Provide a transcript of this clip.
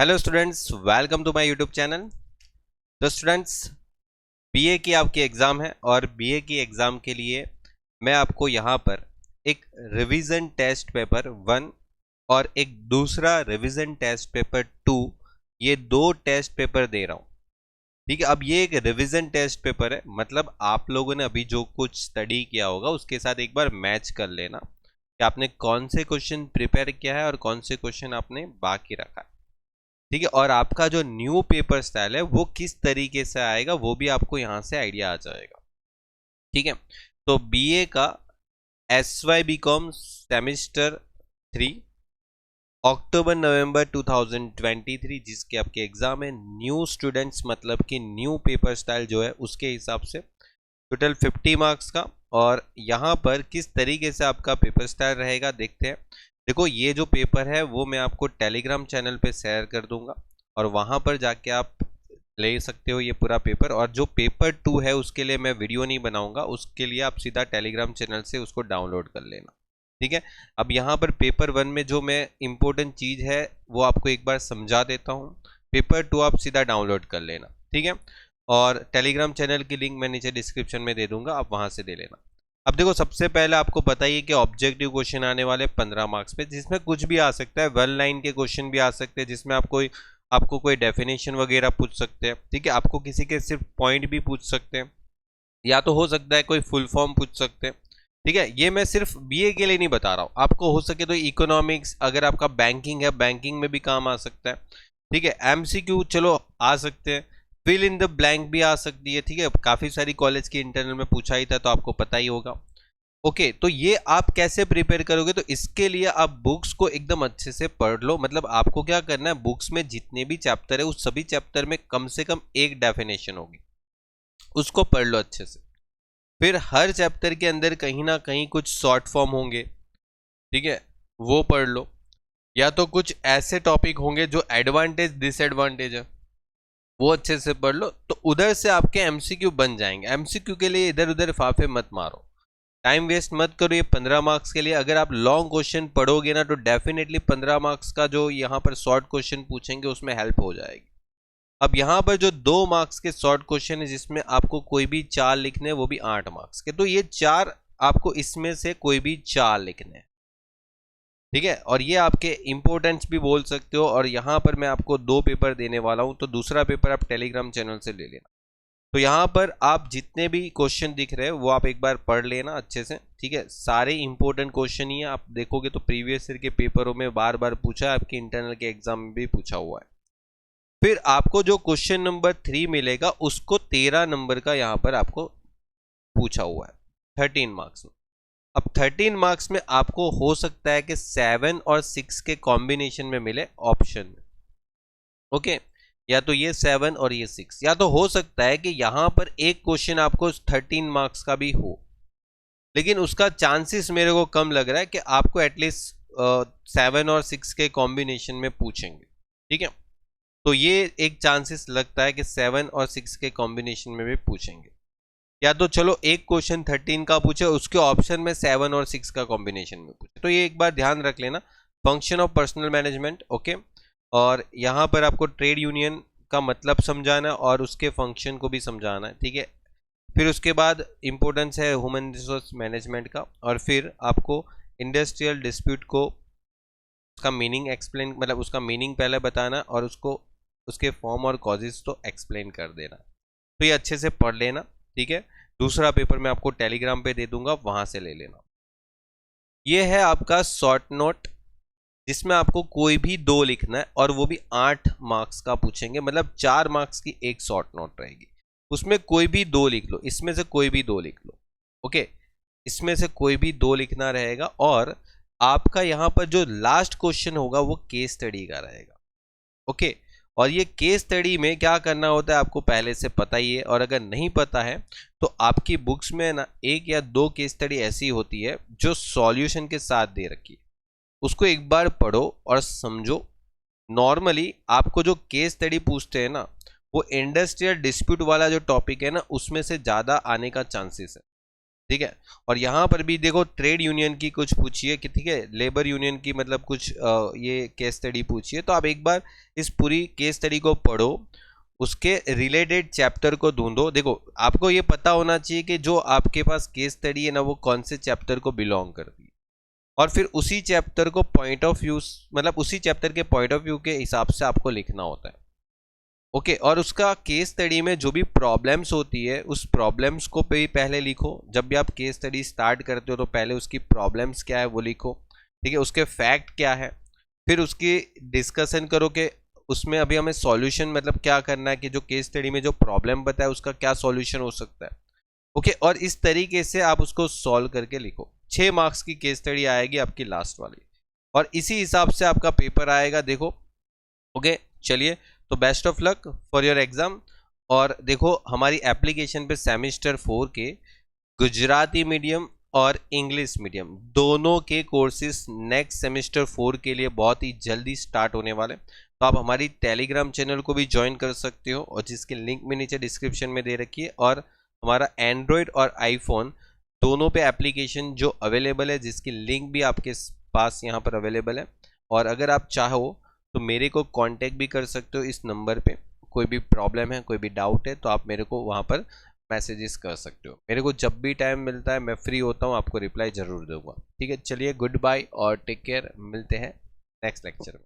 Hello students, welcome to my YouTube channel. तो students, BA की आपकी एग्ज़ाम है और बीए की एग्ज़ाम के लिए मैं आपको यहाँ पर एक रिवीजन टेस्ट पेपर 1 और एक दूसरा रिवीजन टेस्ट पेपर 2, ये दो टेस्ट पेपर दे रहा हूँ। ठीक है, अब ये एक रिवीजन टेस्ट पेपर है, मतलब आप लोगों ने अभी जो कुछ स्टडी किया होगा उसके साथ एक बार मैच कर लेना कि आपने कौन से क्वेश्चन प्रिपेयर किया है और कौन से क्वेश्चन आपने बाकी रखा है। ठीक है, और आपका जो न्यू पेपर स्टाइल है वो किस तरीके से आएगा वो भी आपको यहाँ से आइडिया आ जाएगा। ठीक है, तो बीए का SY BCom सेमेस्टर 3 अक्टूबर नवंबर 2023 जिसके आपके एग्जाम है, न्यू स्टूडेंट्स मतलब कि न्यू पेपर स्टाइल जो है उसके हिसाब से टोटल 50 मार्क्स का। और यहाँ पर किस तरीके से आपका पेपर स्टाइल रहेगा देखते हैं। देखो, ये जो पेपर है वो मैं आपको टेलीग्राम चैनल पे शेयर कर दूंगा और वहाँ पर जाके आप ले सकते हो ये पूरा पेपर। और जो पेपर 2 है उसके लिए मैं वीडियो नहीं बनाऊंगा, उसके लिए आप सीधा टेलीग्राम चैनल से उसको डाउनलोड कर लेना। ठीक है, अब यहाँ पर पेपर 1 में जो मैं इम्पोर्टेंट चीज़ है वो आपको एक बार समझा देता हूँ। पेपर 2 आप सीधा डाउनलोड कर लेना। ठीक है, और टेलीग्राम चैनल की लिंक मैं नीचे डिस्क्रिप्शन में दे दूंगा, आप वहाँ से ले लेना। अब देखो, सबसे पहले आपको बताइए कि ऑब्जेक्टिव क्वेश्चन आने वाले 15 मार्क्स पे, जिसमें कुछ भी आ सकता है। 1 लाइन के क्वेश्चन भी आ सकते हैं जिसमें आपको कोई डेफिनेशन वगैरह पूछ सकते हैं। ठीक है, आपको किसी के सिर्फ पॉइंट भी पूछ सकते हैं, या तो हो सकता है कोई फुल फॉर्म पूछ सकते हैं। ठीक है, ये मैं सिर्फ बीए के लिए नहीं बता रहा हूँ, आपको हो सके तो इकोनॉमिक्स, अगर आपका बैंकिंग है बैंकिंग में भी काम आ सकता है। ठीक है, एमसीक्यू चलो आ सकते हैं, फिल इन द ब्लैंक भी आ सकती है। ठीक है, काफ़ी सारी कॉलेज की इंटरनल में पूछा ही था तो आपको पता ही होगा। ओके, तो ये आप कैसे प्रिपेयर करोगे, तो इसके लिए आप बुक्स को एकदम अच्छे से पढ़ लो। मतलब आपको क्या करना है, बुक्स में जितने भी चैप्टर है उस सभी चैप्टर में कम से कम एक डेफिनेशन होगी, उसको पढ़ लो अच्छे से। फिर हर चैप्टर के अंदर कहीं ना कहीं कुछ शॉर्ट फॉर्म होंगे, ठीक है, वो पढ़ लो। या तो कुछ ऐसे टॉपिक होंगे जो एडवांटेज डिसएडवांटेज है, वो अच्छे से पढ़ लो, तो उधर से आपके एमसीक्यू बन जाएंगे। एमसीक्यू के लिए इधर उधर फाफे मत मारो, टाइम वेस्ट मत करो। ये 15 मार्क्स के लिए अगर आप लॉन्ग क्वेश्चन पढ़ोगे ना तो डेफिनेटली 15 मार्क्स का जो यहाँ पर शॉर्ट क्वेश्चन पूछेंगे उसमें हेल्प हो जाएगी। अब यहाँ पर जो 2 मार्क्स के शॉर्ट क्वेश्चन है जिसमें आपको कोई भी 4 लिखने हैं, वो भी 8 मार्क्स के, तो ये 4 आपको इसमें से कोई भी 4 लिखने हैं। ठीक है, और ये आपके इंपॉर्टेंस भी बोल सकते हो। और यहाँ पर मैं आपको 2 पेपर देने वाला हूँ, तो दूसरा पेपर आप टेलीग्राम चैनल से ले लेना। तो यहाँ पर आप जितने भी क्वेश्चन दिख रहे हैं वो आप एक बार पढ़ लेना अच्छे से। ठीक है, सारे इंपॉर्टेंट क्वेश्चन ही है, आप देखोगे तो प्रीवियस ईयर के पेपरों में बार बार पूछा है, आपके इंटरनल के एग्जाम में भी पूछा हुआ है। फिर आपको जो क्वेश्चन नंबर 3 मिलेगा उसको 13 नंबर का यहाँ पर आपको पूछा हुआ है 13 मार्क्स में। अब 13 मार्क्स में आपको हो सकता है कि 7 और 6 के कॉम्बिनेशन में मिले ऑप्शन में। ओके, या तो ये 7 और ये 6, या तो हो सकता है कि यहां पर एक क्वेश्चन आपको 13 मार्क्स का भी हो, लेकिन उसका चांसेस मेरे को कम लग रहा है कि आपको एटलीस्ट 7 और 6 के कॉम्बिनेशन में पूछेंगे। ठीक है, तो ये एक चांसेस लगता है कि 7 और 6 के कॉम्बिनेशन में भी पूछेंगे, या तो चलो एक क्वेश्चन 13 का पूछे उसके ऑप्शन में 7 और 6 का कॉम्बिनेशन में पूछे। तो ये एक बार ध्यान रख लेना, function of personal management. Okay, और यहाँ पर आपको ट्रेड यूनियन का मतलब समझाना और उसके फंक्शन को भी समझाना है। ठीक है, फिर उसके बाद इम्पोर्टेंस है ह्यूमन रिसोर्स मैनेजमेंट का, और फिर आपको इंडस्ट्रियल डिस्प्यूट को उसका मीनिंग एक्सप्लेन, मतलब उसका मीनिंग पहले बताना और उसको उसके फॉर्म और कॉजेज तो एक्सप्लेन कर देना। तो ये अच्छे से पढ़ लेना। ठीक है, दूसरा पेपर मैं आपको टेलीग्राम पे दे दूंगा, वहां से ले लेना। ये है आपका शॉर्ट नोट जिसमें आपको कोई भी 2 लिखना है और वो भी 8 मार्क्स का पूछेंगे, मतलब 4 मार्क्स की एक शॉर्ट नोट रहेगी, उसमें कोई भी 2 लिख लो, इसमें से कोई भी 2 लिख लो। ओके, इसमें से कोई भी 2 लिखना रहेगा। और आपका यहाँ पर जो लास्ट क्वेश्चन होगा वो केस स्टडी का रहेगा। ओके, और ये केस स्टडी में क्या करना होता है आपको पहले से पता ही है, और अगर नहीं पता है तो आपकी बुक्स में ना 1 या 2 केस स्टडी ऐसी होती है जो सॉल्यूशन के साथ दे रखी है, उसको एक बार पढ़ो और समझो। नॉर्मली आपको जो केस स्टडी पूछते हैं ना वो इंडस्ट्रियल डिस्प्यूट वाला जो टॉपिक है ना उसमें से ज़्यादा आने का चांसेस है। ठीक है। और यहाँ पर भी देखो ट्रेड यूनियन की कुछ पूछी है कि ठीक है, लेबर यूनियन की मतलब कुछ ये केस स्टडी पूछी है। तो आप एक बार इस पूरी केस स्टडी को पढ़ो, उसके रिलेटेड चैप्टर को ढूंढो। देखो आपको ये पता होना चाहिए कि जो आपके पास केस स्टडी है ना वो कौन से चैप्टर को बिलोंग करती है, और फिर उसी चैप्टर को पॉइंट ऑफ व्यू मतलब उसी चैप्टर के पॉइंट ऑफ व्यू के हिसाब से आपको लिखना होता है। ओके, और उसका केस स्टडी में जो भी प्रॉब्लम्स होती है उस प्रॉब्लम्स को भी पहले लिखो। जब भी आप केस स्टडी स्टार्ट करते हो तो पहले उसकी प्रॉब्लम्स क्या है वो लिखो, ठीक है, उसके फैक्ट क्या है, फिर उसकी डिस्कशन करो कि उसमें अभी हमें सॉल्यूशन मतलब क्या करना है, कि जो केस स्टडी में जो प्रॉब्लम बताया उसका क्या सॉल्यूशन हो सकता है। ओके, और इस तरीके से आप उसको सॉल्व करके लिखो। 6 मार्क्स की केस स्टडी आएगी आपकी लास्ट वाली, और इसी हिसाब से आपका पेपर आएगा। देखो ओके, चलिए, तो best of luck for your exam. और देखो हमारी एप्लीकेशन पे सेमेस्टर 4 के गुजराती मीडियम और इंग्लिश मीडियम दोनों के कोर्सेज नेक्स्ट सेमेस्टर 4 के लिए बहुत ही जल्दी स्टार्ट होने वाले। तो आप हमारी टेलीग्राम चैनल को भी ज्वाइन कर सकते हो, और जिसकी लिंक भी नीचे डिस्क्रिप्शन में दे रखी है। और हमारा एंड्रॉयड और आईफोन दोनों पे एप्लीकेशन जो अवेलेबल है, जिसकी लिंक भी आपके पास यहाँ पर अवेलेबल है। और अगर आप चाहो तो मेरे को कांटेक्ट भी कर सकते हो इस नंबर पे। कोई भी प्रॉब्लम है, कोई भी डाउट है, तो आप मेरे को वहाँ पर मैसेजेस कर सकते हो। मेरे को जब भी टाइम मिलता है मैं फ्री होता हूँ, आपको रिप्लाई ज़रूर दूंगा। ठीक है, चलिए, गुड बाय और टेक केयर, मिलते हैं नेक्स्ट लेक्चर में।